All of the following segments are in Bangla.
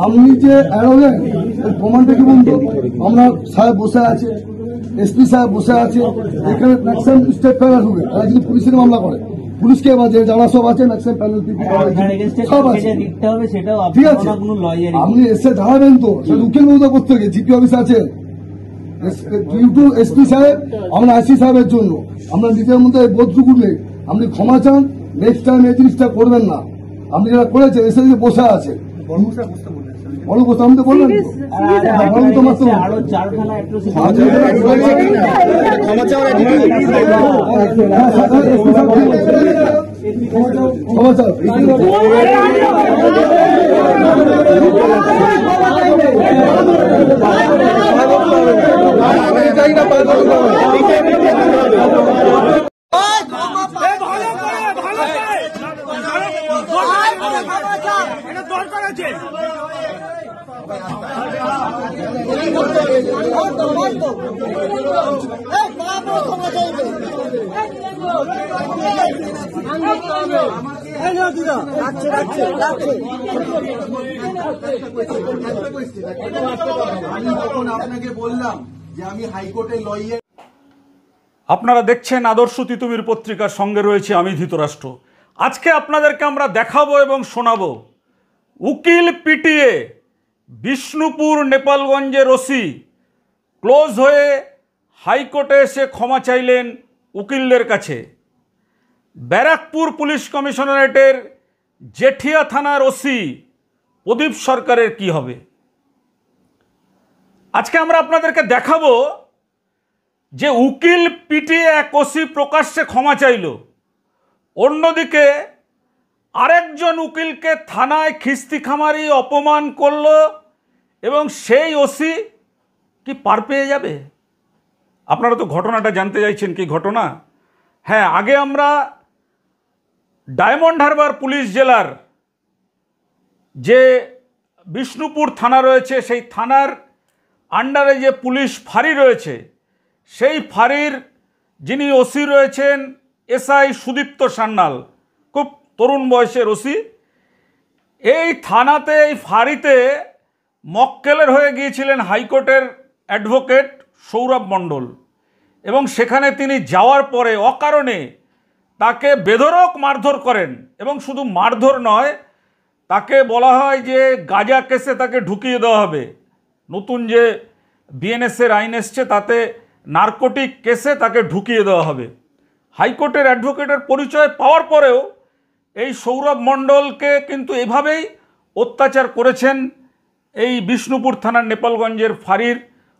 আপনি যে অ্যারোলেন ওই প্রমাণটা কি বলতো? আমরা সাহেব বসে আছে, এসপি সাহেব বসে আছে, এখানে ম্যাক্সিমাম স্টেট প্যানেল হবে। তারা যদি পুলিশের মামলা করে, পুলিশকে বাজে যারা সব আছে ম্যাক্সিমাম প্যানেল সব আছে, ঠিক আছে। আপনি এসে দাঁড়াবেন তো, উকিল মৌজা করতে গিয়ে জিপি অফিস আছে, এসপি সাহেব, আমরা আইসি সাহেবের জন্য আমরা নিজের মধ্যে বোধটুকু নেই। আপনি ক্ষমা চান, নেক্সট টাইম এই জিনিসটা করবেন না। আপনি যারা করেছেন এসে যে বসে আছে আমি তো বললাম আপনাকে বললাম যে আমি হাইকোর্টের লয়ার। আপনারা দেখছেন আদর্শ তিতুমির পত্রিকার সঙ্গে রয়েছে আমি ধৃতরাষ্ট্র। আজকে আপনাদেরকে আমরা দেখাবো এবং শোনাবো উকিল পিটিয়ে বিষ্ণুপুর নেপালগঞ্জের ওসি ক্লোজ হয়ে হাইকোর্টে এসে ক্ষমা চাইলেন উকিলদের কাছে। ব্যারাকপুর পুলিশ কমিশনারেটের জেঠিয়া থানার ওসি প্রদীপ সরকারের কি হবে? আজকে আমরা আপনাদেরকে দেখাবো যে উকিল পিটিয়ে এক ওসি প্রকাশ্যে ক্ষমা চাইল, অন্যদিকে আরেকজন উকিলকে থানায় খিস্তিখামারি অপমান করল এবং সেই ওসি কি পার পেয়ে যাবে? আপনারা তো ঘটনাটা জানতে চাইছেন, কি ঘটনা? হ্যাঁ, আগে আমরা ডায়মন্ড হারবার পুলিশ জেলার যে বিষ্ণুপুর থানা রয়েছে সেই থানার আন্ডারে যে পুলিশ ফাঁড়ি রয়েছে সেই ফাঁড়ির যিনি ওসি রয়েছেন এসআই সুদীপ্ত সান্যাল, খুব তরুণ বয়সের ওসি। এই থানাতে এই ফাঁড়িতে মক্কেলের হয়ে গিয়েছিলেন হাইকোর্টের অ্যাডভোকেট সৌরভ মণ্ডল এবং সেখানে তিনি যাওয়ার পরে অকারণে তাকে বেধড়ক মারধর করেন এবং শুধু মারধর নয়, তাকে বলা হয় যে গাঁজা কেসে তাকে ঢুকিয়ে দেওয়া হবে। নতুন যে বিএনএসের আইন এসছে তাতে নার্কোটিক কেসে তাকে ঢুকিয়ে দেওয়া হবে। হাইকোর্টের অ্যাডভোকেটের পরিচয় পাওয়ার পরেও এই সৌরভ মণ্ডলকে কিন্তু এভাবেই অত্যাচার করেছেন এই বিষ্ণুপুর থানার নেপালগঞ্জের ফাঁড়ির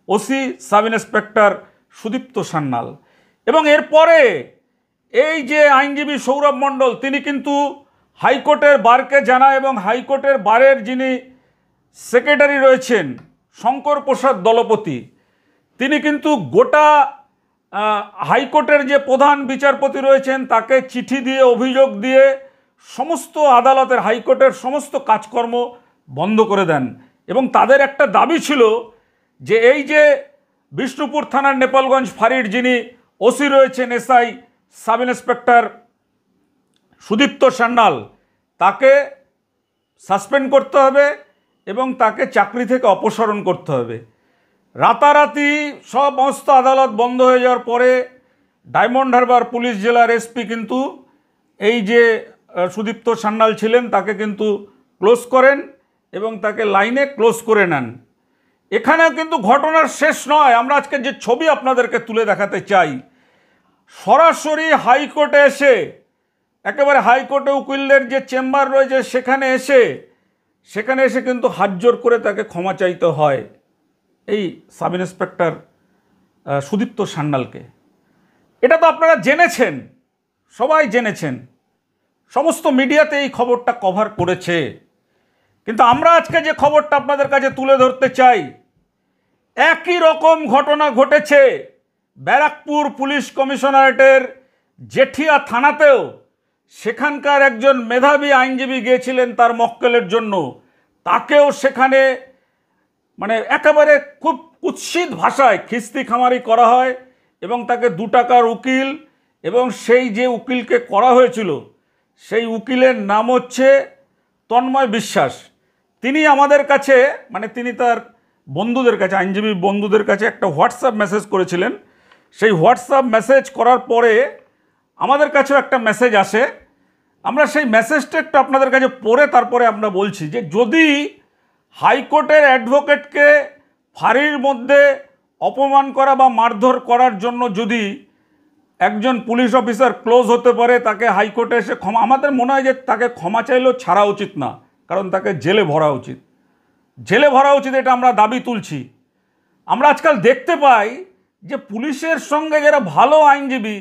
OC sub inspector Sudipta Sanyal. এবং এরপরে এই যে আইনজীবী সৌরভ মণ্ডল তিনি কিন্তু হাইকোর্টের বারকে জানায় এবং হাইকোর্টের বারের যিনি সেক্রেটারি রয়েছেন শঙ্কর প্রসাদ দলপতি তিনি কিন্তু গোটা হাইকোর্টের যে প্রধান বিচারপতি রয়েছেন তাকে চিঠি দিয়ে অভিযোগ দিয়ে সমস্ত আদালতের হাইকোর্টের সমস্ত কাজকর্ম বন্ধ করে দেন এবং তাদের একটা দাবি ছিল যে এই যে বিষ্ণুপুর থানার নেপালগঞ্জ ফাঁড়ির যিনি ওসি রয়েছেন SI sub inspector Sudipta Sanyal তাকে সাসপেন্ড করতে হবে এবং তাকে চাকরি থেকে অপসারণ করতে হবে। রাতারাতি সমস্ত আদালত বন্ধ হয়ে যাওয়ার পরে ডায়মন্ড হারবার পুলিশ জেলার এসপি কিন্তু এই যে সুদীপ্ত সান্যাল ছিলেন তাকে কিন্তু ক্লোজ করেন এবং তাকে লাইনে ক্লোজ করে নেন। এখানেও কিন্তু ঘটনার শেষ নয়। আমরা আজকে যে ছবি আপনাদেরকে তুলে দেখাতে চাই, সরাসরি হাইকোর্টে এসে একেবারে হাইকোর্টে উকিলদের যে চেম্বার রয়েছে সেখানে এসে কিন্তু হাতজোড় করে তাকে ক্ষমা চাইতে হয় এই সাব ইন্সপেক্টর সুদীপ্ত সান্যালকে। এটা তো আপনারা জেনেছেন, সবাই জেনেছেন, সমস্ত মিডিয়াতে এই খবরটা কভার করেছে। কিন্তু আমরা আজকে যে খবরটা আপনাদের কাছে তুলে ধরতে চাই, একই রকম ঘটনা ঘটেছে ব্যারাকপুর পুলিশ কমিশনারেটের জেঠিয়া থানাতেও। সেখানকার একজন মেধাবী আইনজীবী গিয়েছিলেন তার মক্কেলের জন্য, তাকেও সেখানে মানে একেবারে খুব কুৎসিত ভাষায় খিস্তি খামারি করা হয় এবং তাকে 2 টাকার উকিল এবং সেই যে উকিলকে করা হয়েছিল সেই উকিলের নাম হচ্ছে তন্ময় বিশ্বাস। তিনি আমাদের কাছে, মানে তিনি তার বন্ধুদের কাছে, আইনজীবী বন্ধুদের কাছে একটা হোয়াটসঅ্যাপ মেসেজ করেছিলেন। সেই হোয়াটসঅ্যাপ মেসেজ করার পরে আমাদের কাছেও একটা মেসেজ আসে। আমরা সেই মেসেজটা একটু আপনাদের কাছে পড়ে তারপরে আমরা বলছি যে যদি হাইকোর্টের অ্যাডভোকেটকে ফাঁড়ির মধ্যে অপমান করা বা মারধর করার জন্য যদি একজন পুলিশ অফিসার ক্লোজ হতে পারে, তাকে হাইকোর্টে এসে ক্ষমা, আমাদের মনে হয় যে তাকে ক্ষমা চাইলেও ছাড়া উচিত না, কারণ তাকে জেলে ভরা উচিত, জেলে ভরা উচিত, এটা আমরা দাবি তুলছি। আমরা আজকাল দেখতে পাই যে পুলিশের সঙ্গে যারা ভালো আইনজীবী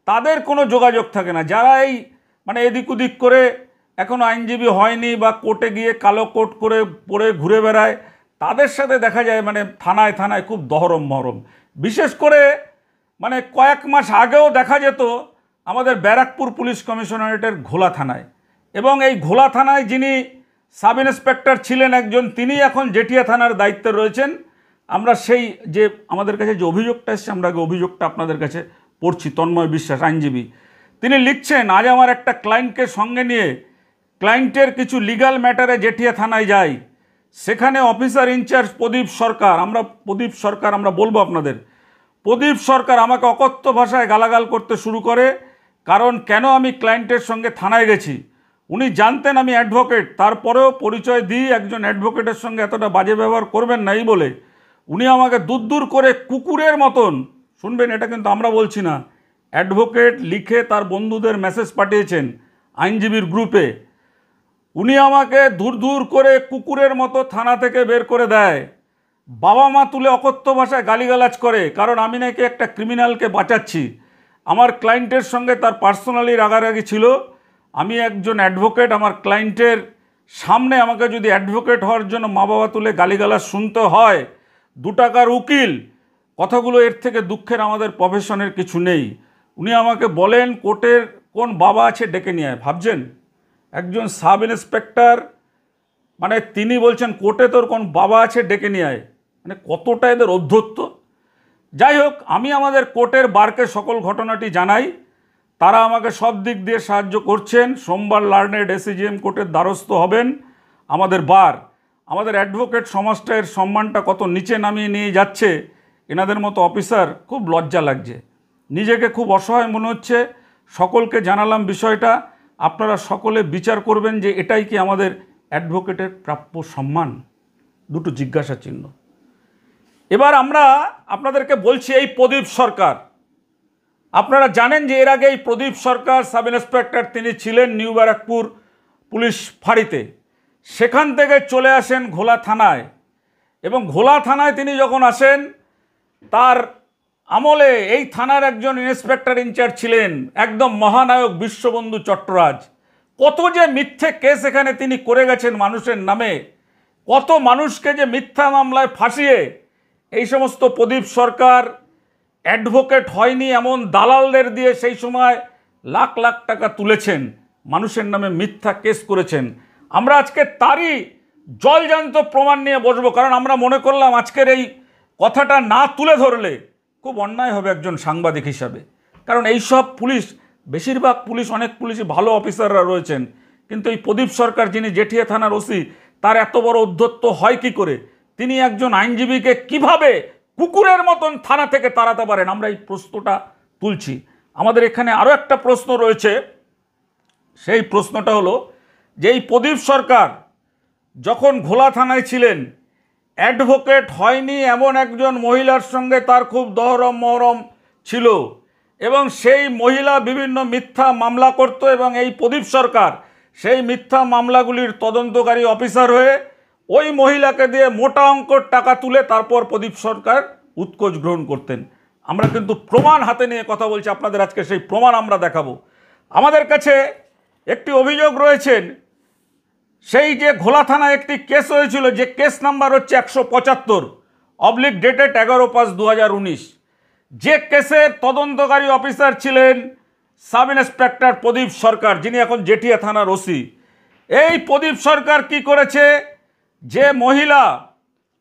তাদের কোনো যোগাযোগ থাকে না, যারা এই মানে এদিক ওদিক করে এখনও আইনজীবী হয়নি বা কোর্টে গিয়ে কালো কোট করে পরে ঘুরে বেড়ায়, তাদের সাথে দেখা যায় মানে থানায় থানায় খুব দহরম মহরম। বিশেষ করে মানে কয়েক মাস আগেও দেখা যেত আমাদের ব্যারাকপুর পুলিশ কমিশনারেটের ঘোলা থানায়, এবং এই ঘোলা থানায় যিনি সাব ইন্সপেক্টর ছিলেন একজন, তিনি এখন জেঠিয়া থানার দায়িত্বে রয়েছেন। আমরা সেই যে আমাদের কাছে যে অভিযোগটা এসছে, আমরা আগে অভিযোগটা আপনাদের কাছে পড়ছি। তন্ময় বিশ্বাস আইনজীবী, তিনি লিখছেন, আজ আমার একটা ক্লায়েন্টকে সঙ্গে নিয়ে ক্লায়েন্টের কিছু লিগ্যাল ম্যাটারে জেঠিয়া থানায় যাই। সেখানে অফিসার ইনচার্জ প্রদীপ সরকার, আমরা বলবো আপনাদের, প্রদীপ সরকার আমাকে অকথ্য ভাষায় গালাগাল করতে শুরু করে। কারণ কেন আমি ক্লায়েন্টের সঙ্গে থানায় গেছি। উনি জানতেন আমি অ্যাডভোকেট, তারপরেও পরিচয় দিই একজন অ্যাডভোকেটের সঙ্গে এতটা বাজে ব্যবহার করবেন না এই বলে উনি আমাকে দূর দূর করে কুকুরের মতন, শুনবেন এটা কিন্তু আমরা বলছি না, অ্যাডভোকেট লিখে তার বন্ধুদের মেসেজ পাঠিয়েছেন আইনজীবীর গ্রুপে, উনি আমাকে দূর দূর করে কুকুরের মতো থানা থেকে বের করে দেয়। বাবা মা তুলে অকথ্য ভাষায় গালিগালাজ করে, কারণ আমি নাকি একটা ক্রিমিনালকে বাঁচাচ্ছি। আমার ক্লায়েন্টের সঙ্গে তার পার্সোনালি রাগারাগি ছিল। আমি একজন অ্যাডভোকেট, আমার ক্লায়েন্টের সামনে আমাকে যদি অ্যাডভোকেট হওয়ার জন্য মা বাবা তুলে গালিগালাজ শুনতে হয়, 2 টাকার উকিল, কথাগুলো এর থেকে দুঃখের আমাদের প্রফেশনের কিছু নেই। উনি আমাকে বলেন কোর্টের কোন বাবা আছে ডেকে নিয়ে আয়। ভাবছেন একজন সাব ইন্সপেক্টর, মানে তিনি বলছেন কোর্টে তোর কোন বাবা আছে ডেকে নিয়ে আয়, মানে কতটা এদের অধ্যত্ত। যাই হোক, আমি আমাদের কোর্টের বারকে সকল ঘটনাটি জানাই, তারা আমাকে সব দিক দিয়ে সাহায্য করছেন। সোমবার লার্নেড এসিজিএম কোর্টের দ্বারস্থ হবেন আমাদের বার। আমাদের অ্যাডভোকেট সমাজটা এর সম্মানটা কত নিচে নামিয়ে নিয়ে যাচ্ছে, এনাদের মতো অফিসার, খুব লজ্জা লাগছে, নিজেকে খুব অসহায় মনে হচ্ছে। সকলকে জানালাম বিষয়টা, আপনারা সকলে বিচার করবেন যে এটাই কি আমাদের অ্যাডভোকেটের প্রাপ্য সম্মান, দুটো জিজ্ঞাসা চিহ্ন। এবার আমরা আপনাদেরকে বলছি এই প্রদীপ সরকার, আপনারা জানেন যে এর আগে এই প্রদীপ সরকার সাব ইন্সপেক্টর, তিনি ছিলেন নিউ ব্যারাকপুর পুলিশ ফাঁড়িতে, সেখান থেকে চলে আসেন ঘোলা থানায়, এবং ঘোলা থানায় তিনি যখন আসেন তার আমলে এই থানার একজন ইন্সপেক্টর ইনচার্জ ছিলেন একদম মহানায়ক বিশ্ববন্ধু চট্টরাজ। কত যে মিথ্যে কেস এখানে তিনি করে গেছেন মানুষের নামে, কত মানুষকে যে মিথ্যা মামলায় ফাঁসিয়ে এই সমস্ত প্রদীপ সরকার অ্যাডভোকেট হয়নি এমন দালালদের দিয়ে সেই সময় লাখ লাখ টাকা তুলেছেন, মানুষের নামে মিথ্যা কেস করেছেন। আমরা আজকে তারই জলজান্ত প্রমাণ নিয়ে বসবো, কারণ আমরা মনে করলাম আজকের এই কথাটা না তুলে ধরলে খুব অন্যায় হবে একজন সাংবাদিক হিসাবে। কারণ এইসব পুলিশ, বেশিরভাগ পুলিশ, অনেক পুলিশই ভালো অফিসাররা রয়েছেন, কিন্তু এই প্রদীপ সরকার যিনি জেঠিয়া থানার ওসি, তার এত বড় উদ্ধত্ত হয় কি করে? তিনি একজন আইনজীবীকে কিভাবে কুকুরের মতন থানা থেকে তাড়াতে পারেন? আমরা এই প্রশ্নটা তুলছি। আমাদের এখানে আরও একটা প্রশ্ন রয়েছে, সেই প্রশ্নটা হলো যে এই প্রদীপ সরকার যখন ঘোলা থানায় ছিলেন, অ্যাডভোকেট হয়নি এমন একজন মহিলার সঙ্গে তার খুব দহরম মহরম ছিল, এবং সেই মহিলা বিভিন্ন মিথ্যা মামলা করত, এবং এই প্রদীপ সরকার সেই মিথ্যা মামলাগুলির তদন্তকারী অফিসার হয়ে ওই মহিলাকে দিয়ে মোটা অঙ্কের টাকা তুলে তারপর প্রদীপ সরকার উৎকোচ গ্রহণ করতেন। আমরা কিন্তু প্রমাণ হাতে নিয়ে কথা বলছি, আপনাদের আজকে সেই প্রমাণ আমরা দেখাবো। আমাদের কাছে একটি অভিযোগ রয়েছেন, সেই যে ঘোলা থানায় একটি কেস হয়েছিল, যে কেস নাম্বার হচ্ছে 175 ডেটেড 11/5/2019, যে কেসের তদন্তকারী অফিসার ছিলেন সাব ইন্সপেক্টর প্রদীপ সরকার, যিনি এখন জেঠিয়া থানার ওসি। এই প্রদীপ সরকার কি করেছে, যে মহিলা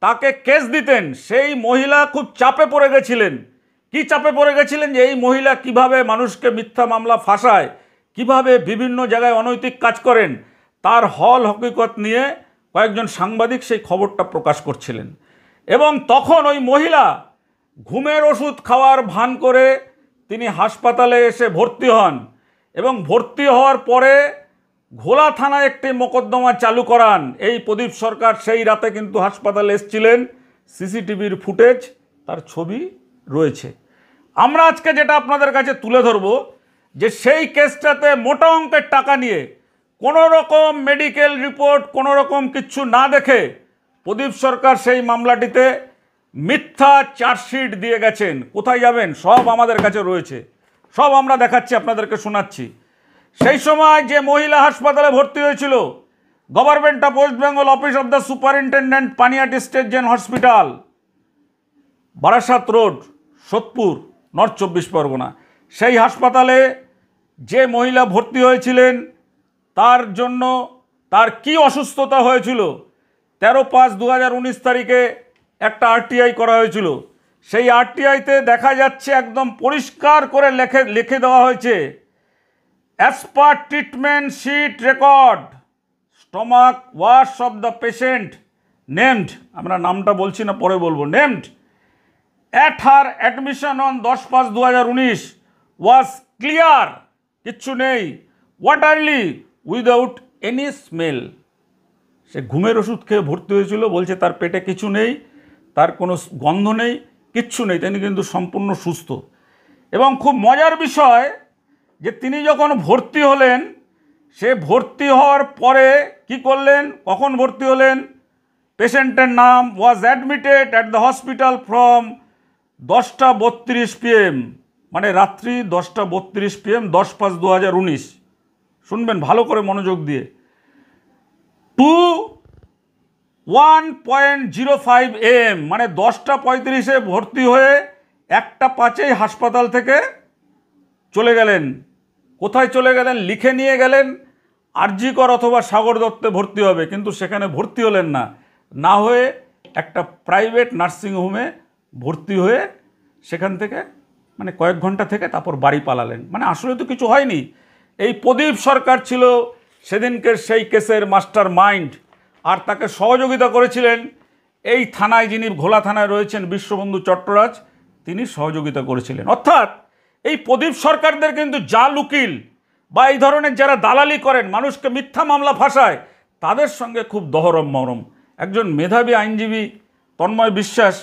তাকে কেস দিতেন সেই মহিলা খুব চাপে পড়ে গেছিলেন, কি চাপে পড়ে গেছিলেন যে এই মহিলা কিভাবে মানুষকে মিথ্যা মামলা ফাঁসায়, কিভাবে বিভিন্ন জায়গায় অনৈতিক কাজ করেন, তার হল হকিকত নিয়ে কয়েকজন সাংবাদিক সেই খবরটা প্রকাশ করছিলেন। এবং তখন ওই মহিলা ঘুমের ওষুধ খাওয়ার ভান করে তিনি হাসপাতালে এসে ভর্তি হন এবং ভর্তি হওয়ার পরে ঘোলা থানায় একটি মোকদ্দমা চালু করান। এই প্রদীপ সরকার সেই রাতে কিন্তু হাসপাতালে এসেছিলেন, সিসিটিভির ফুটেজ, তার ছবি রয়েছে। আমরা আজকে যেটা আপনাদের কাছে তুলে ধরব যে সেই কেসটাতে মোটা অঙ্কের টাকা নিয়ে কোনো রকম মেডিকেল রিপোর্ট কোনো রকম কিচ্ছু না দেখে প্রদীপ সরকার সেই মামলাটিতে মিথ্যা চার্জশিট দিয়ে গেছেন। কোথায় যাবেন, সব আমাদের কাছে রয়েছে, সব আমরা দেখাচ্ছি, আপনাদেরকে শোনাচ্ছি। সেই সময় যে মহিলা হাসপাতালে ভর্তি হয়েছিল, government of West Bengal office of the superintendent Panihati state general hospital, Barasat road, Sodepur, north 24 Pargana, সেই হাসপাতালে যে মহিলা ভর্তি হয়েছিলেন তার জন্য তার কি অসুস্থতা হয়েছিল 13/5/2019 তারিখে একটা আরটিআই করা হয়েছিল। সেই আরটিআইতে দেখা যাচ্ছে একদম পরিষ্কার করে লিখে দেওয়া হয়েছে, as per treatment sheet record stomach wash of the patient named, আমরা নামটা বলছি না, পরে বলবো, named at her admission on 10/5/2019 was clear, কিচ্ছু নেই, waterly without any smell। সে ঘুমের ওষুধ খেয়ে ভর্তি হয়েছিল, বলছে তার পেটে কিছু নেই, তার কোনো গন্ধ নেই, কিচ্ছু নেই, তিনি কিন্তু সম্পূর্ণ সুস্থ। এবং খুব মজার বিষয় যে তিনি যখন ভর্তি হলেন, সে ভর্তি হওয়ার পরে কি করলেন, কখন ভর্তি হলেন, পেশেন্টের নাম, was admitted at the hospital from 10:32 PM, মানে রাত্রি 10:32 PM, 10/5/2019, শুনবেন ভালো করে মনোযোগ দিয়ে, টু 1:05 AM, মানে 10:35-এ ভর্তি হয়ে 1:05-এ হাসপাতাল থেকে চলে গেলেন। কোথায় চলে গেলেন, লিখে নিয়ে গেলেন আরজি কর অথবা সাগর দত্তে ভর্তি হবে, কিন্তু সেখানে ভর্তি হলেন না, না হয়ে একটা প্রাইভেট নার্সিংহোমে ভর্তি হয়ে সেখান থেকে মানে কয়েক ঘন্টা থেকে তারপর বাড়ি পালালেন। মানে আসলে তো কিছু হয়নি। এই প্রদীপ সরকার ছিল সেদিনকের সেই কেসের মাস্টার মাইন্ড, আর তাকে সহযোগিতা করেছিলেন এই থানায়, যিনি ঘোলা থানায় রয়েছেন, বিশ্ববন্ধু চট্টরাজ, তিনি সহযোগিতা করেছিলেন। অর্থাৎ এই প্রদীপ সরকারদের কিন্তু জাল উকিল বা এই ধরনের যারা দালালি করেন, মানুষকে মিথ্যা মামলা ফাঁসায়, তাদের সঙ্গে খুব দহরম মহরম। একজন মেধাবী আইনজীবী তন্ময় বিশ্বাস,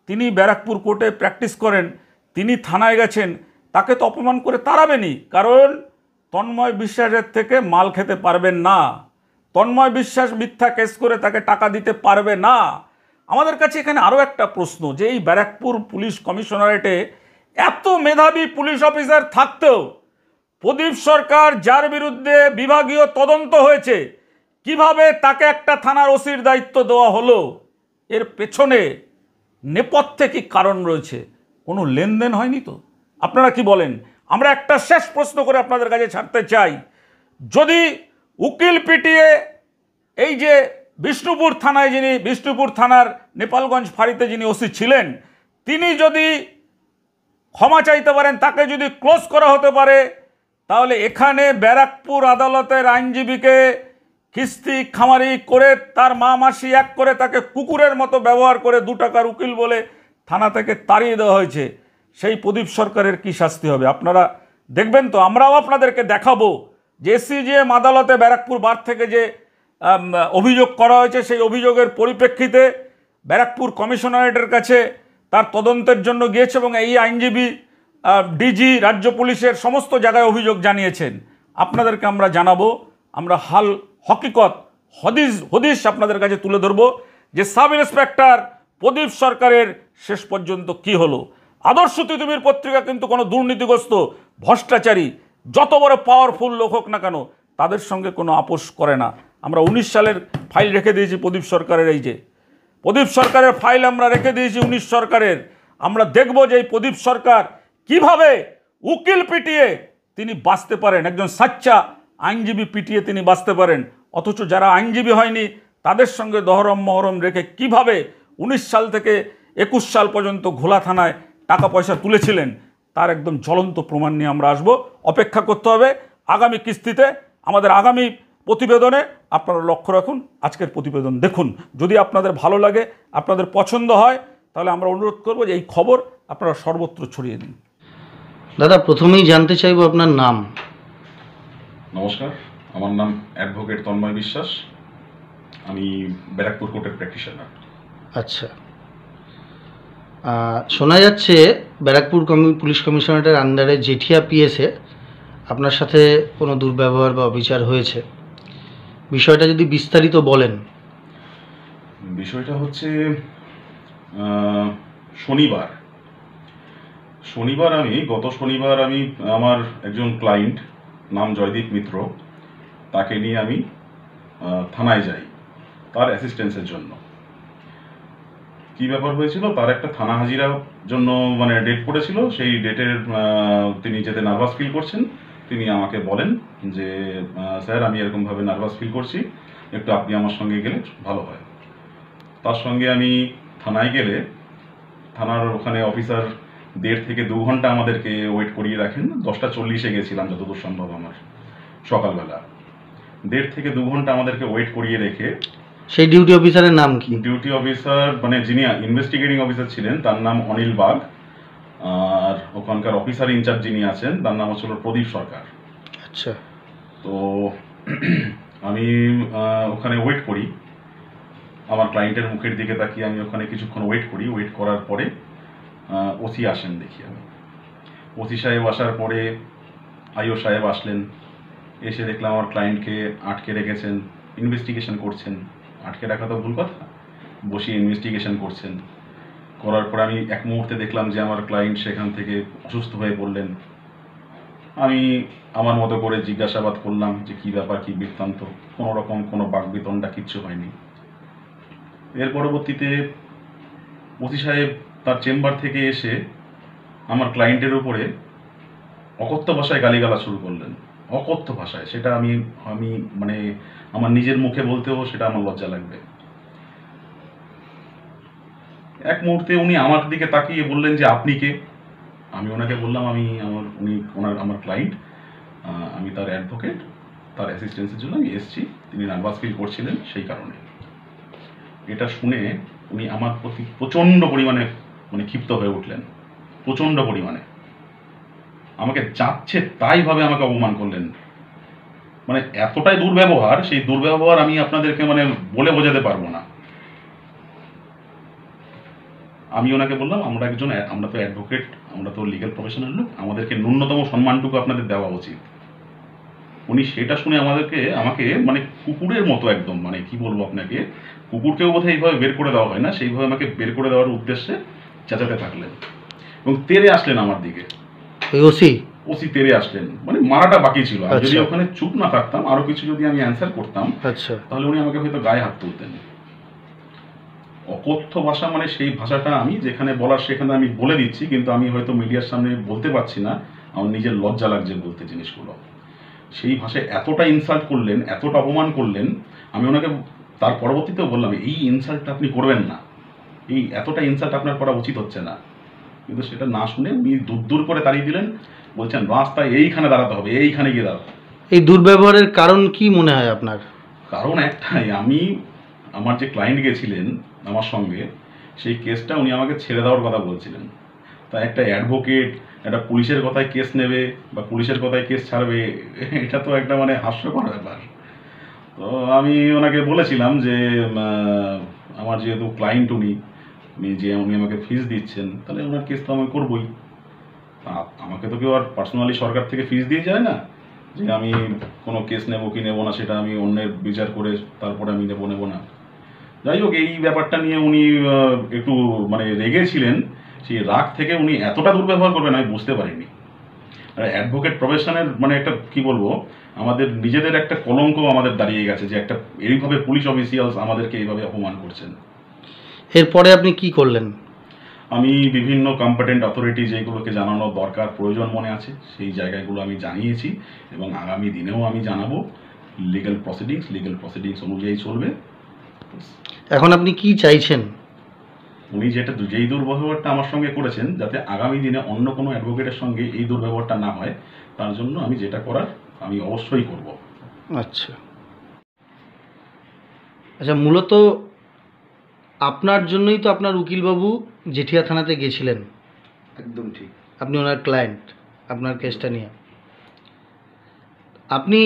তিনি ব্যারাকপুর কোর্টে প্র্যাকটিস করেন, তিনি থানায় গেছেন, তাকে তো অপমান করে তাড়াবেনি, কারণ তন্ময় বিশ্বাসের থেকে মাল খেতে পারবেন না, তন্ময় বিশ্বাস মিথ্যা কেস করে তাকে টাকা দিতে পারবে না। আমাদের কাছে এখানে আরও একটা প্রশ্ন, যে এই ব্যারাকপুর পুলিশ কমিশনারেটে এত মেধাবী পুলিশ অফিসার থাকতেও প্রদীপ সরকার, যার বিরুদ্ধে বিভাগীয় তদন্ত হয়েছে, কিভাবে তাকে একটা থানার ওসির দায়িত্ব দেওয়া হলো? এর পেছনে নেপথ্যে কি কারণ রয়েছে? কোনো লেনদেন হয়নি তো? আপনারা কি বলেন? আমরা একটা শেষ প্রশ্ন করে আপনাদের কাছে ছাড়তে চাই, যদি উকিল পিটিয়ে এই যে বিষ্ণুপুর থানায়, যিনি বিষ্ণুপুর থানার নেপালগঞ্জ ফাঁড়িতে যিনি ওসি ছিলেন, তিনি যদি ক্ষমা চাইতে পারেন, তাকে যদি ক্লোজ করা হতে পারে, তাহলে এখানে ব্যারাকপুর আদালতের আইনজীবীকে কিস্তি খামারি করে, তার মা মাসি এক করে তাকে কুকুরের মতো ব্যবহার করে 2 টাকার উকিল বলে থানা থেকে তাড়িয়ে দেওয়া হয়েছে, সেই প্রদীপ সরকারের কি শাস্তি হবে? আপনারা দেখবেন তো। আমরাও আপনাদেরকে দেখাবো যে এসসিজিএম আদালতে ব্যারাকপুর বার থেকে যে অভিযোগ করা হয়েছে, সেই অভিযোগের পরিপ্রেক্ষিতে ব্যারাকপুর কমিশনারেটের কাছে তার তদন্তের জন্য গিয়েছে এবং এই আইনজীবী ডিজি, রাজ্য পুলিশের সমস্ত জায়গায় অভিযোগ জানিয়েছেন। আপনাদেরকে আমরা জানাবো, আমরা হাল হকিকত হদিশ আপনাদের কাছে তুলে ধরবো যে সাব ইন্সপেক্টর প্রদীপ সরকারের শেষ পর্যন্ত কি হলো। আদর্শ তিতুমির পত্রিকা কিন্তু কোনো দুর্নীতিগ্রস্ত, ভ্রষ্টাচারী, যত বড় পাওয়ারফুল লোক হোক না কেন, তাদের সঙ্গে কোনো আপোষ করে না। আমরা 19 সালের ফাইল রেখে দিয়েছি প্রদীপ সরকারের, এই যে প্রদীপ সরকারের ফাইল আমরা রেখে দিয়েছি 19 সরকারের। আমরা দেখব যে এই প্রদীপ সরকার কিভাবে উকিল পিটিয়ে তিনি বাঁচতে পারেন, একজন সাচ্চা আইনজীবী পিটিয়ে তিনি বাঁচতে পারেন, অথচ যারা আইনজীবী হয়নি তাদের সঙ্গে দহরম মহরম রেখে কিভাবে 19 সাল থেকে 21 সাল পর্যন্ত ঘোলা থানায় টাকা পয়সা তুলেছিলেন তার একদম জ্বলন্ত প্রমাণ নিয়ে আমরা আসব। অপেক্ষা করতে হবে আগামী কিস্তিতে, আমাদের আগামী প্রতিবেদনে। আপনারা লক্ষ্য রাখুন, আজকের প্রতিবেদন দেখুন। যদি আপনাদের ভালো লাগে, আপনাদের পছন্দ হয়, তাহলে আমরা অনুরোধ করব যে এই খবর আপনারা সর্বত্র ছড়িয়ে দিন। দাদা, প্রথমেই জানতে চাইবো আপনার নাম। নমস্কার, আমার নাম অ্যাডভোকেট তন্ময় বিশ্বাস। আমি ব্যারাকপুর কোর্টের প্র্যাকটিশনার। আচ্ছা, শোনা যাচ্ছে ব্যারাকপুর পুলিশ কমিশনারেটের আন্ডারে জেঠিয়া পিএসে আপনার সাথে কোনো দুর্ব্যবহার বা অবিচার হয়েছে, বিষয়টা যদি বিস্তারিত বলেন। বিষয়টা হচ্ছে গত শনিবার আমি আমার একজন ক্লায়েন্ট নাম জয়দীপ মিত্র, তাকে নিয়ে আমি থানায় যাই তার অ্যাসিস্ট্যান্সের জন্য। কি ব্যাপার হয়েছিল, তার একটা থানা হাজিরার জন্য মানে ডেট পড়েছিল। সেই ডেটের তিনি যেতে নার্ভাস ফিল করছেন, তিনি আমাকে বলেন যে স্যার আমি এরকমভাবে নার্ভাস ফিল করছি, একটু আপনি আমার সঙ্গে গেলে ভালো হয়। তার সঙ্গে আমি থানায় গেলে থানার ওখানে অফিসার 1.5 থেকে 2 ঘন্টা আমাদেরকে ওয়েট করিয়ে রাখেন। 10:40 গেছিলাম যতদূর সম্ভব আমার সকালবেলা। 1.5 থেকে 2 ঘন্টা আমাদেরকে ওয়েট করিয়ে রেখে, সেই ডিউটি অফিসারের নাম কি? ডিউটি অফিসার মানে যিনি ইনভেস্টিগেটিং অফিসার ছিলেন তার নাম অনিল বাগ, আর ওখানকার অফিসার ইনচার্জ যিনি আছেন তার নাম হচ্ছিল প্রদীপ সরকার। আচ্ছা, তো আমি ওখানে ওয়েট করি, আমার ক্লায়েন্টের মুখের দিকে তাকিয়ে আমি ওখানে কিছুক্ষণ ওয়েট করি। ওয়েট করার পরে ওসি আসেন, দেখি আমি ওসি সাহেব আসার পরে আইও সাহেব আসলেন। এসে দেখলাম আমার ক্লায়েন্টকে আটকে রেখেছেন, ইনভেস্টিগেশন করছেন। আটকে রাখা তো ভুল কথা, বসিয়ে ইনভেস্টিগেশন করছেন। করার পর আমি এক মুহূর্তে দেখলাম যে আমার ক্লায়েন্ট সেখান থেকে অসুস্থ হয়ে পড়লেন। আমি আমার মতো করে জিজ্ঞাসাবাদ করলাম যে কী ব্যাপার, কী বৃত্তান্ত। কোনো রকম কোনো বাকবিতণ্ডা কিচ্ছু হয়নি। এর পরবর্তীতে ওসি সাহেব তার চেম্বার থেকে এসে আমার ক্লায়েন্টের উপরে অকথ্য ভাষায় গালিগালাজ শুরু করলেন। অকথ্য ভাষায়, সেটা আমি মানে আমার নিজের মুখে বলতেও সেটা আমার লজ্জা লাগবে। এক মুহূর্তে উনি আমার দিকে তাকিয়ে বললেন যে আপনি কে? আমি ওনাকে বললাম আমার ক্লায়েন্ট, আমি তার অ্যাডভোকেট, তার অ্যাসিস্ট্যান্সের জন্য আমি এসেছি, তিনি নার্ভাস ফিল করছিলেন সেই কারণে। এটা শুনে উনি আমার প্রতি প্রচণ্ড পরিমাণে মানে ক্ষিপ্ত হয়ে উঠলেন, প্রচণ্ড পরিমাণে। আমাকে যাচ্ছে তাইভাবে আমাকে অপমান করলেন। মানে এতটাই দুর্ব্যবহার, সেই দুর্ব্যবহার আমি আপনাদেরকে মানে বলে বোঝাতে পারবো না। আমি ওনাকে বললাম আমরা তো অ্যাডভোকেট, আমরা তো লিগ্যাল প্রফেশনাল লোক, আমাদেরকে ন্যূনতম সম্মানটুকু আপনাদের দেওয়া উচিত। উনি সেটা শুনে আমাকে মানে কুকুরের মতো একদম, মানে কি বলবো আপনাকে, কুকুরকেও বোধহয় এইভাবে বের করে দেওয়া হয় না, সেইভাবে আমাকে বের করে দেওয়ার উদ্দেশ্যে চেঁচাতে থাকলেন এবং তেড়ে আসলেন আমার দিকে। ওসি তেড়ে আসলেন, মানে মারাটা বাকি ছিল। যদি ওখানে চুপ না থাকতাম, আরো কিছু যদি আমি অ্যান্সার করতাম, তাহলে উনি আমাকে হয়তো গায়ে হাত তুলতেন। অকথ্য ভাষা, মানে সেই ভাষাটা আমি যেখানে বলার সেখানে আমি বলে দিচ্ছি, কিন্তু আমি হয়তো মিডিয়ার সামনে বলতে পারছি না, আমার নিজের লজ্জা লাগছে বলতে জিনিসগুলো। সেই ভাষায় এতটা ইনসাল্ট করলেন, এতটা অপমান করলেন। আমি ওনাকে তার পরবর্তীতেও বললাম এই ইনসাল্টটা আপনি করবেন না, এই এতটা ইনসাল্ট আপনার করা উচিত হচ্ছে না। কিন্তু সেটা না শুনে উনি দূর করে তাড়িয়ে দিলেন, বলছেন রাস্তায় এইখানে দাঁড়াতে হবে, এইখানে গিয়ে দাঁড়াতে। এই দুর্ব্যবহারের কারণ কি মনে হয় আপনার? কারণ একটাই, আমার যে ক্লায়েন্ট গেছিলেন আমার সঙ্গে, সেই কেসটা উনি আমাকে ছেড়ে দেওয়ার কথা বলছিলেন। তা একটা অ্যাডভোকেট একটা পুলিশের কথায় কেস নেবে বা পুলিশের কথায় কেস ছাড়বে, এটা তো একটা মানে হাস্যকর ব্যাপার। তো আমি ওনাকে বলেছিলাম যে আমার যেহেতু ক্লায়েন্ট উনি আমাকে ফিস দিচ্ছেন, তাহলে ওনার কেস তো আমি করবই। আমাকে তো কেউ আর পার্সোনালি সরকার থেকে ফিস দিয়ে যায় না যে আমি কোনো কেস নেবো কি নেবো না, সেটা আমি অন্যের বিচার করে তারপরে আমি নেবো না। যাই হোক, এই ব্যাপারটা নিয়ে উনি একটু মানে রেগেছিলেন। সেই রাগ থেকে উনি এতটা দুর্ব্যবহার করবেন আমি বুঝতে পারিনি। আর অ্যাডভোকেট প্রফেশনের মানে একটা কি বলবো, আমাদের নিজেদের একটা কলঙ্ক আমাদের দাঁড়িয়ে গেছে যে একটা এইভাবে পুলিশ অফিসিয়ালস আমাদেরকে এইভাবে অপমান করছেন। এরপরে আপনি কি করলেন? আমি বিভিন্ন কম্পিটেন্ট অথরিটি যেগুলোকে জানানো দরকার প্রয়োজন মনে আছে, সেই জায়গাগুলো আমি জানিয়েছি এবং আগামী দিনেও আমি জানাবো। লিগ্যাল প্রসিডিংস অনুযায়ী চলবে। এখন আপনি কি চাইছেন? উনি যেই দুর্ব্যবহারটা আমার সঙ্গে করেছেন, যাতে আগামী দিনে অন্য কোনো অ্যাডভোকেটের সঙ্গে এই দুর্ব্যবহারটা না হয়, তার জন্য আমি যেটা করার আমি অবশ্যই করব। আচ্ছা আচ্ছা, মূলত আপনার জন্যই তো আপনার উকিলবাবু জেঠিয়া থানাতে গেছিলেন। একদম ঠিক। আপনি ওনার ক্লায়েন্ট, আপনার কেসটা নিয়ে আপনি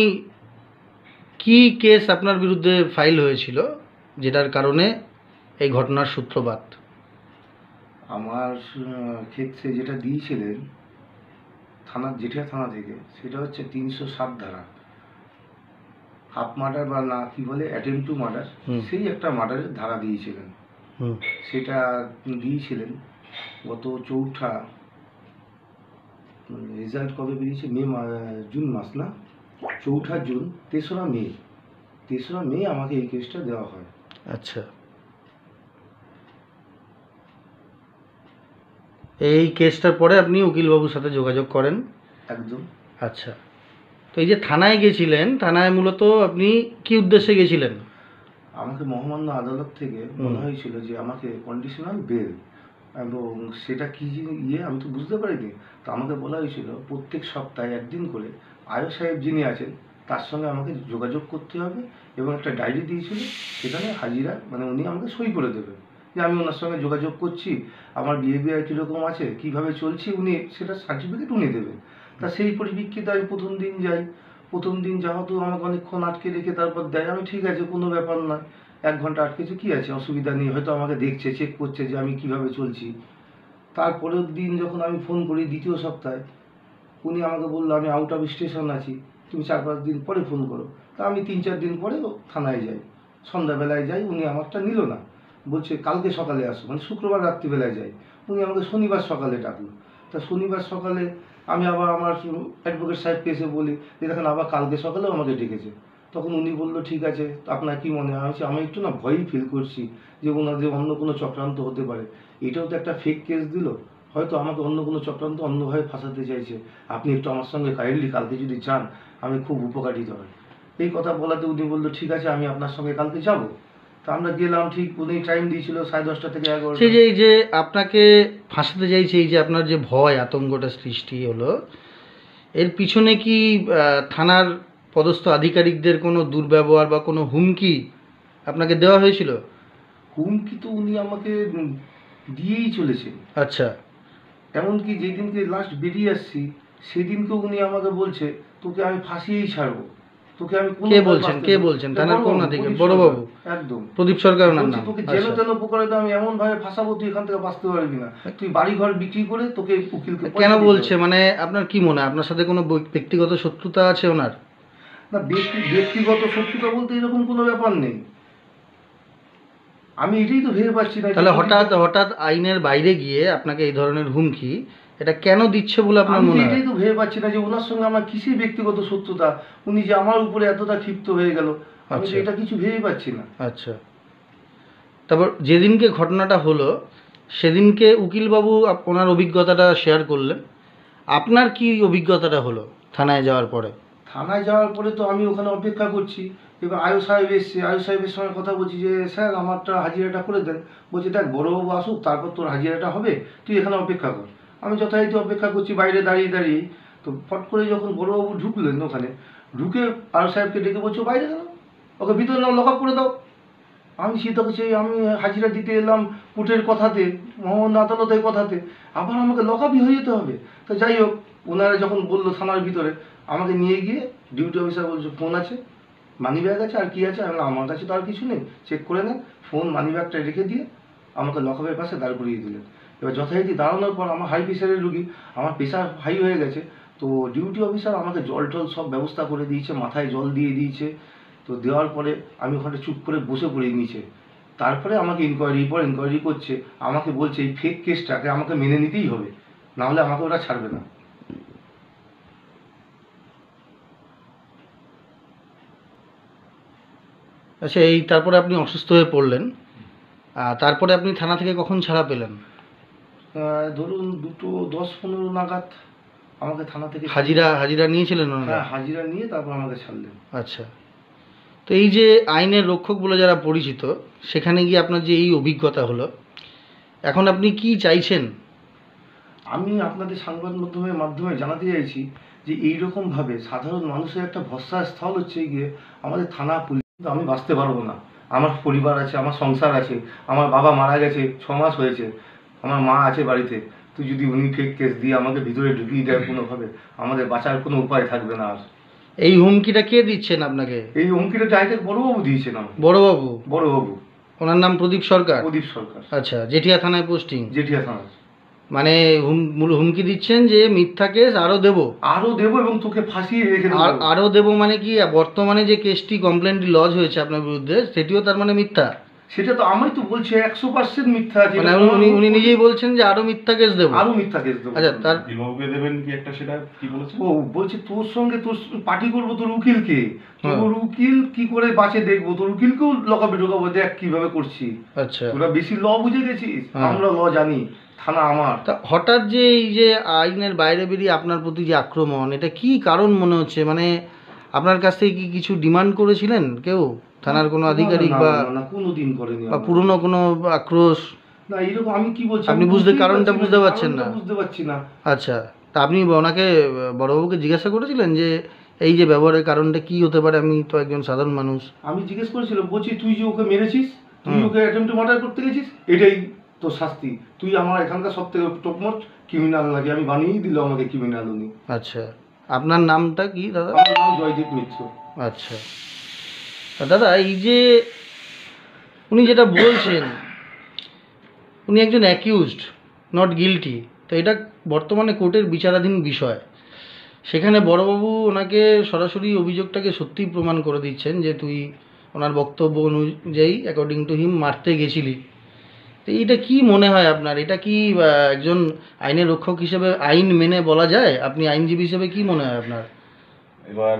কি কেস আপনার বিরুদ্ধে ফাইল হয়েছিল যেটার কারণে এই ঘটনার সূত্রপাত? আমার ক্ষেত্রে যেটা দিয়েছিলেন জেঠিয়া থানা থেকে, সেটা হচ্ছে 307 ধারা, হাফ মার্ডার বা না কি বলে অ্যাটেম্প টু মার্ডার, সেই একটা মার্ডারের ধারা দিয়েছিলেন। সেটা দিয়েছিলেন গত 4ঠা, রেজাল্ট কবে বেরিয়েছে, জুন মাস না, 4ঠা জুন, 3রা মে আমাকে এই কেসটা দেওয়া হয়। আচ্ছা, এই কেসটার পরে আপনি উকিলবাবুর সাথে যোগাযোগ করেন? একদম। আচ্ছা, তো এই যে থানায় গেছিলেন, থানায় মূলত আপনি কি উদ্দেশ্যে গেছিলেন? আমাকে মহামান্য আদালত থেকে বলা হয়েছিল যে আমাকে কন্ডিশনাল বেল, এবং সেটা কি আমি তো বুঝতে পারিনি। তো আমাকে বলা হয়েছিল প্রত্যেক সপ্তাহে একদিন করে আয়ো সাহেব যিনি আছেন তার সঙ্গে আমাকে যোগাযোগ করতে হবে, এবং একটা ডায়েরি দিয়েছিল, সেখানে হাজিরা মানে উনি আমাকে সই করে দেবেন যে আমি ওনার সঙ্গে যোগাযোগ করছি, আমার বিহেভিয়ার কীরকম আছে, কীভাবে চলছি, উনি সেটা সার্টিফিকেট উনি দেবেন। তা সেই পরিপ্রেক্ষিতে আমি প্রথম দিন যাই। প্রথম দিন যেহেতু আমাকে অনেকক্ষণ আটকে রেখে তারপর দেয়, আমি ঠিক আছে কোনো ব্যাপার নয়, 1 ঘন্টা আটকেছে, কী আছে, অসুবিধা নেই, হয়তো আমাকে দেখছে, চেক করছে যে আমি কিভাবে চলছি। তারপরের দিন যখন আমি ফোন করি দ্বিতীয় সপ্তাহে, উনি আমাকে বললো আমি আউট অফ স্টেশন আছি, তুমি 4-5 দিন পরে ফোন করো। তা আমি 3-4 দিন পরে থানায় যাই, সন্ধ্যাবেলায় যাই, উনি আমারটা নিল না, বলছে কালকে সকালে আসো, মানে শুক্রবার রাত্রিবেলায় যাই। উনি আমাকে শনিবার সকালে ডাকলো। তা শনিবার সকালে আমি আবার আমার অ্যাডভোকেট সাহেবকে এসে বলি যে দেখেন আবার কালকে সকালেও আমাকে ডেকেছে। তখন উনি বললো ঠিক আছে, আপনার কি মনে হয়? আমি একটু না ভয়ই ফিল করছি যে ওনাদের অন্য কোনো চক্রান্ত হতে পারে, এটাও তো একটা ফেক কেস দিল, হয়তো আমাকে অন্য কোনো চক্রান্ত অন্যভাবে ফাঁসাতে চাইছে, আপনি একটু আমার সঙ্গে কাইন্ডলি কালকে যদি যান আমি খুব উপকারিত হয়। এই কথা বলাতে উনি বললো ঠিক আছে আমি আপনার সঙ্গে কালকে যাব। তা আমরা গেলাম, ঠিক উনি টাইম দিয়েছিল 10:30 থেকে 11টা। সেই যে এই যে আপনাকে ফাঁসাতে চাইছে, এই যে আপনার যে ভয় আতঙ্কটা সৃষ্টি হলো, এর পিছনে কি থানার পদস্থ আধিকারিকদের কোনো দুর্ব্যবহার বা কোনো হুমকি আপনাকে দেওয়া হয়েছিল? হুমকি তো উনি আমাকে দিয়েই চলেছেন। আচ্ছা, এমনকি যেদিনকে লাস্ট বেরিয়ে আসছি সেদিনকে উনি আমাকে বলছে তোকে আমি ফাঁসিয়েই ছাড়বো, তোকে আমি কে বলছেন থানার কোন আধিকারিক? বড়বাবু? একদম, প্রদীপ সরকার ওনার নাম। তোকে যেন তেন প্রকারে আমি এমন ভাবে ফাঁসাবো তুই এখান থেকে বাঁচতে পারবি না, তুই বাড়ি ঘর বিক্রি করে তোকে উকিলকে। কেন বলছে? মানে আপনার কি মনে হয় আপনার সাথে কোনো ব্যক্তিগত শত্রুতা আছে ওনার? না, ব্যক্তিগত শত্রুতা বলতে এরকম কোনো ব্যাপার নেই, আমি এটাই তো ভেবে পাচ্ছি না। তাহলে হঠাৎ আইনের বাইরে গিয়ে আপনাকে এই ধরনের হুমকি এটা কেন দিচ্ছে বলে আপনার মনে হয়? এটাই তো ভেবে পাচ্ছি না যে ওনার সঙ্গে আমার কিসের ব্যক্তিগত শত্রুতা, উনি যে আমার উপরে এতটা ক্ষিপ্ত হয়ে গেল, আমি এটা কিছু ভেবে পাচ্ছি না। আচ্ছা, তারপর যেদিনকে ঘটনাটা হলো সেদিনকে উকিলবাবু ওনার অভিজ্ঞতাটা শেয়ার করলেন, আপনার কি অভিজ্ঞতাটা হলো থানায় যাওয়ার পরে? থানায় যাওয়ার পরে তো আমি ওখানে অপেক্ষা করছি, এবার আয়ু সাহেব এসছে, আয়ু সাহেবের সঙ্গে কথা বলছি যে স্যার আমারটা হাজিরাটা করে দেন। বলছে দেখ বড়োবাবু আসুক তারপর তোর হাজিরাটা হবে, তুই এখানে অপেক্ষা কর। আমি যথারীতি অপেক্ষা করছি বাইরে দাঁড়িয়ে। তো ফট করে যখন বড়োবাবু ঢুকলেন ওখানে, ঢুকে আয়ু সাহেবকে ডেকে বলছো বাইরে গেল, ওকে ভিতরে নাও, লক আপ করে দাও। আমি চিন্তা করছি আমি হাজিরা দিতে এলাম কোর্টের কথাতে, মহামান্য আদালতের কথাতে, আবার আমাকে লক আপই হয়ে যেতে হবে। তো যাই হোক, ওনারা যখন বললো থানার ভিতরে, আমাকে নিয়ে গিয়ে ডিউটি অফিসার বলছে ফোন আছে, মানি ব্যাগ আছে, আর কি আছে? আমার কাছে তো আর কিছু নেই, চেক করে নেন। ফোন মানি ব্যাগটা রেখে দিয়ে আমাকে লকআপের পাশে দাঁড় করিয়ে দিলেন। এবার যথারীতি দাঁড়ানোর পর আমার হাই প্রেশারের রুগী, আমার প্রেশার হাই হয়ে গেছে, তো ডিউটি অফিসার আমাকে জল টল সব ব্যবস্থা করে দিয়েছে, মাথায় জল দিয়ে দিয়েছে। তো দেওয়ার পরে আমি ওখানে চুপ করে বসে পড়ে নিচে। তারপরে আমাকে ইনকোয়ারি করছে, আমাকে বলছে এই ফেক কেসটাকে আমাকে মেনে নিতেই হবে, নাহলে আমাকে ওরা ছাড়বে না। আচ্ছা, এই তারপরে আপনি অসুস্থ হয়ে পড়লেন, তারপরে আপনি থানা থেকে কখন ছাড়া পেলেন? ধরুন 2:10-15 নাগাদ আমাকে থানা থেকে হাজিরা নিয়েছিলেন ওনারা? হ্যাঁ, হাজিরা নিয়ে তারপর আমাকে ছাড়লেন। আচ্ছা, তো এই যে আইনের রক্ষক বলে যারা পরিচিত, সেখানে গিয়ে আপনার যে এই অভিজ্ঞতা হলো, এখন আপনি কি চাইছেন? আমি আপনাদের সংবাদ মাধ্যমে জানাতে চাইছি যে এইরকমভাবে সাধারণ মানুষের একটা ভরসার স্থল হচ্ছে গিয়ে আমাদের থানা পুলিশ। কিন্তু আমি বাঁচতে পারবো না, আমার পরিবার আছে, আমার সংসার আছে, আমার বাবা মারা গেছে 6 মাস হয়েছে, আমার মা আছে বাড়িতে। তুই যদি উনি ফেক কেস দিয়ে আমাকে ভিতরে ঢুকিয়ে দেয় কোনোভাবে, আমাদের বাঁচার কোনো উপায় থাকবে না আর। এই হুমকিটা কে দিচ্ছেন আপনাকে? এই হুমকিটা ডাইরেক্ট বড়বাবু দিয়েছেন আমাকে। বড়বাবু? বড়বাবু, ওনার নাম প্রদীপ সরকার? প্রদীপ সরকার, আচ্ছা, জেঠিয়া থানায় পোস্টিং। জেঠিয়া থানা। মানে হুমকি দিচ্ছেন যে মিথ্যা কেস আরও দেবো, আরও দেবো এবং তোকে ফাঁসিয়ে রেখে দেবো। আরও দেবো মানে কি বর্তমানে যে কেসটি কমপ্লেনটি লজ হয়েছে আপনার বিরুদ্ধে সেটিও তার মানে মিথ্যা? সেটা তো আমি তো বলছি 100% মিথ্যা আছে। মানে উনি নিজেই বলছেন যে আরও মিথ্যা কেস দেবো? আরও মিথ্যা কেস দেবো। আচ্ছা, তার দিলবাবুকে দেবেন কি একটা, সেটা কি বলেছেন? ও বলছে তোর সঙ্গে তোর পার্টি করবো, তোর উকিলকে, তোর উকিল কি করে বাঁচে দেখবো, তোর উকিলকেও লকাবে ঢোকাবো, দেখ কিভাবে করছি। আচ্ছা, তোরা বেশি ল বুঝে গেছিস, আমরা ল জানি, থানা আমার। তা হঠাৎ যে এই যে আইনের বাইরে বেরিয়ে আপনার প্রতি যে আক্রমণ, এটা কি কারণ মনে হচ্ছে? মানে আপনার কাছ থেকে কি কিছু ডিমান্ড করেছিলেন কেউ, থানার কোনো আধিকারিক বা কোনোদিন করেনি, বা পুরনো কোনো আক্রোশ? না এরকম আমি কি বলছি আপনি কারণটা বুঝতে পারছেন না? বুঝতে পারছি না। আচ্ছা, তা আপনি ওনাকে বড়বাবুকে জিজ্ঞাসা করেছিলেন যে এই যে ব্যবহারের কারণটা কি হতে পারে? আমি তো একজন সাধারণ মানুষ। আমি জিজ্ঞেস করেছিলাম, বলছি তুই যে ওকে মেরেছিস, তুই ওকে অ্যাটেম্পট মার্ডার করতে গেছিস, এটাই তো শাস্তি, তুই আমার এখানকার সব থেকে টপমোস্ট ক্রিমিনাল নাকি, আমি বানিয়েই দিল আমাকে ক্রিমিনাল উনি। আচ্ছা, আপনার নামটা কি দাদা? আমার নাম জয়দীপ মিত্র। আচ্ছা, তা দাদা এই যে উনি যেটা বলছেন, উনি একজন অ্যাকিউজড, নট গিলটি, তো এটা বর্তমানে কোর্টের বিচারাধীন বিষয়। সেখানে বড়বাবু ওনাকে সরাসরি অভিযোগটাকে সত্যিই প্রমাণ করে দিচ্ছেন যে তুই ওনার বক্তব্য অনুযায়ী অ্যাকর্ডিং টু হিম মারতে গেছিলি। তো এইটা কি মনে হয় আপনার? এটা কি একজন আইনের রক্ষক হিসেবে আইন মেনে বলা যায়? আপনি আইনজীবী হিসেবে কি মনে হয় আপনার? এবার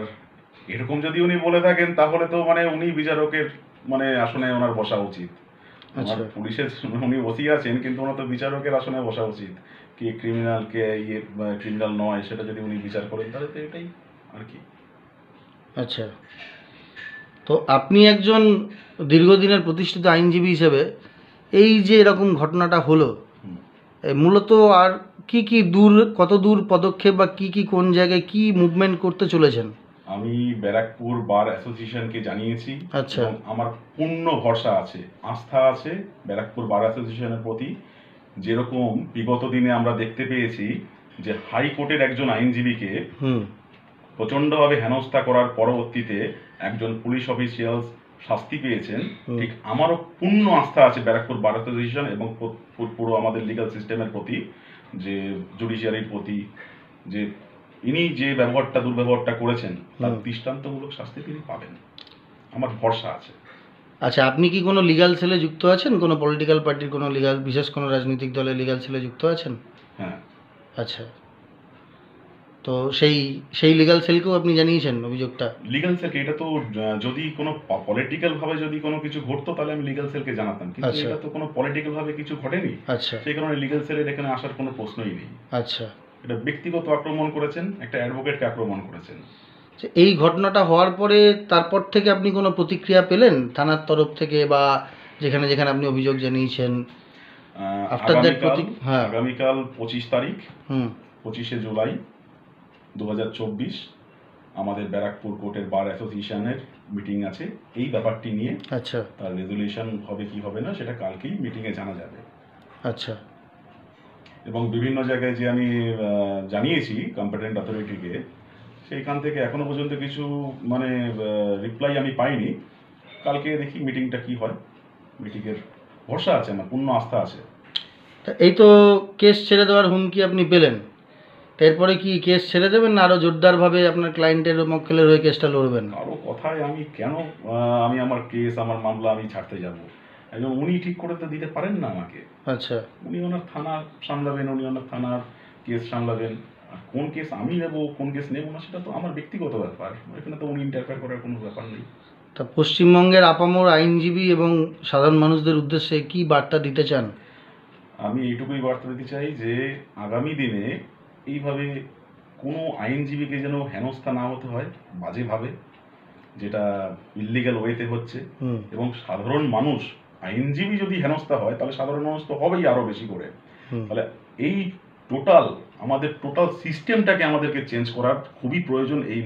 এরকম যদি উনি বলে থাকেন তাহলে তো মানে উনি বিচারকের মানে আসনে ওনার বসা উচিত। আচ্ছা, পুলিশের উনি বসিয়ে আছেন, কিন্তু ওনার তো বিচারকের আসনে বসা উচিত। কে ক্রিমিনাল, কে ক্রিমিনাল নয়, সেটা যদি উনি বিচার করেন তাহলে তো এটাই আর কি। আচ্ছা, তো আপনি একজন দীর্ঘদিনের প্রতিষ্ঠিত আইনজীবী হিসেবে এই যে এরকম ঘটনাটা হলো, মূলত আর কি কত দূর পদক্ষেপ বা কি কোন জায়গায় কি মুভমেন্ট করতে চলেছেন? আমি ব্যারাকপুর বার অ্যাসোসিয়েশনকে জানিয়েছি। আচ্ছা, এবং আমার পূর্ণ ভরসা আছে, আস্থা আছে ব্যারাকপুর বার অ্যাসোসিয়েশনের প্রতি। যেরকম বিগত দিনে আমরা দেখতে পেয়েছি যে হাইকোর্টের একজন আইনজীবীকে প্রচণ্ডভাবে হেনস্থা করার পরবর্তীতে একজন পুলিশ অফিসিয়াল শাস্তি পেয়েছেন, ঠিক আমারও পূর্ণ আস্থা আছে ব্যারাকপুর বার অ্যাসোসিয়েশন এবং পুরো আমাদের লিগ্যাল সিস্টেমের প্রতি, যে জুডিশিয়ারির প্রতি, যে ইনি যে দুর্ব্যবহারটা করেছেন তার দৃষ্টান্তমূলক শাস্তি তিনি পাবেন, আমার ভরসা আছে। আচ্ছা, আপনি কি কোনো লিগ্যাল সেলে যুক্ত আছেন? কোনো পলিটিক্যাল পার্টির কোনো বিশেষ কোনো রাজনৈতিক দলের লিগ্যাল সেলে যুক্ত আছেন? হ্যাঁ। আচ্ছা, তো সেই লিগ্যাল সেলকেও আপনি জানিয়েছেন অভিযোগটা? লিগ্যাল সেলকে, এটা তো যদি কোনো পলিটিক্যাল ভাবে যদি কোনো কিছু ঘটতো তাহলে আমি লিগ্যাল সেলকে জানাতাম, কিন্তু এটা তো কোনো পলিটিক্যাল ভাবে কিছু ঘটেনি। আচ্ছা, সেই কারণে লিগ্যাল সেলের এখানে আসার কোনো প্রশ্নই নেই। আচ্ছা, এটা ব্যক্তিগত আক্রমণ করেছেন, একটা অ্যাডভোকেটকে আক্রমণ করেছেন। এই ঘটনাটা হওয়ার পরে তারপর থেকে আপনি কোনো প্রতিক্রিয়া পেলেন থানার তরফ থেকে বা যেখানে যেখানে আপনি অভিযোগ জানিয়েছেন? আগামীকাল 25 তারিখ, 25শে জুলাই 2024 আমাদের ব্যারাকপুর কোর্টের বার অ্যাসোসিয়েশনের মিটিং আছে এই ব্যাপারটি নিয়ে। আচ্ছা, তার রেজুলেশন হবে কি হবে না সেটা কালকেই মিটিংয়ে জানা যাবে। আচ্ছা, এবং বিভিন্ন জায়গায় যে আমি জানিয়েছি কম্পিটেন্ট অথরিটিকে, সেইখান থেকে এখনো পর্যন্ত কিছু মানে রিপ্লাই আমি পাইনি। কালকে দেখি মিটিংটা কি হয়। মিটিংয়ের ভরসা আছে, আমার পূর্ণ আস্থা আছে। এই তো কেস ছেড়ে দেওয়ার হুমকি আপনি পেলেন, এরপরে কি কেস ছেড়ে দেবেন না আরও জোরদারভাবে আপনার ক্লায়েন্টের মক্কেলের হয়ে কেসটা লড়বেন? কারো কথায় আমি কেন আমি আমার কেস, আমার মামলা আমি ছাড়তে যাব? একজন উনি ঠিক করে তো দিতে পারেন না আমাকে। আচ্ছা, উনি ওনার থানা সামলাবেন, উনি ওনার থানার কেস সামলাবেন। আর কোন কেস আমি নেব, কোন কেস নেব না, সেটা তো আমার ব্যক্তিগত ব্যাপার। এখানে তো উনি ইন্টারফেয়ার করার কোনো ব্যাপার নেই। তা পশ্চিমবঙ্গের আপামর আইনজীবী এবং সাধারণ মানুষদের উদ্দেশ্যে কি বার্তা দিতে চান? আমি এইটুকুই বার্তা দিতে চাই যে আগামী দিনে এইভাবে কোনো আইনজীবীকে যেন হেনস্থা না হতে হয় বাজেভাবে, যেটা ইল্লিগাল ওয়েতে হচ্ছে, এবং সাধারণ মানুষ আইনজীবী যদি হেনস্থা হয় তাহলে সাধারণ মানুষ তো হবেই আরো বেশি করে। হুম। তাহলে এই আমাদের টোটাল সিস্টেমটাকে আমাদেরকে চেঞ্জ করার খুবই প্রয়োজন এই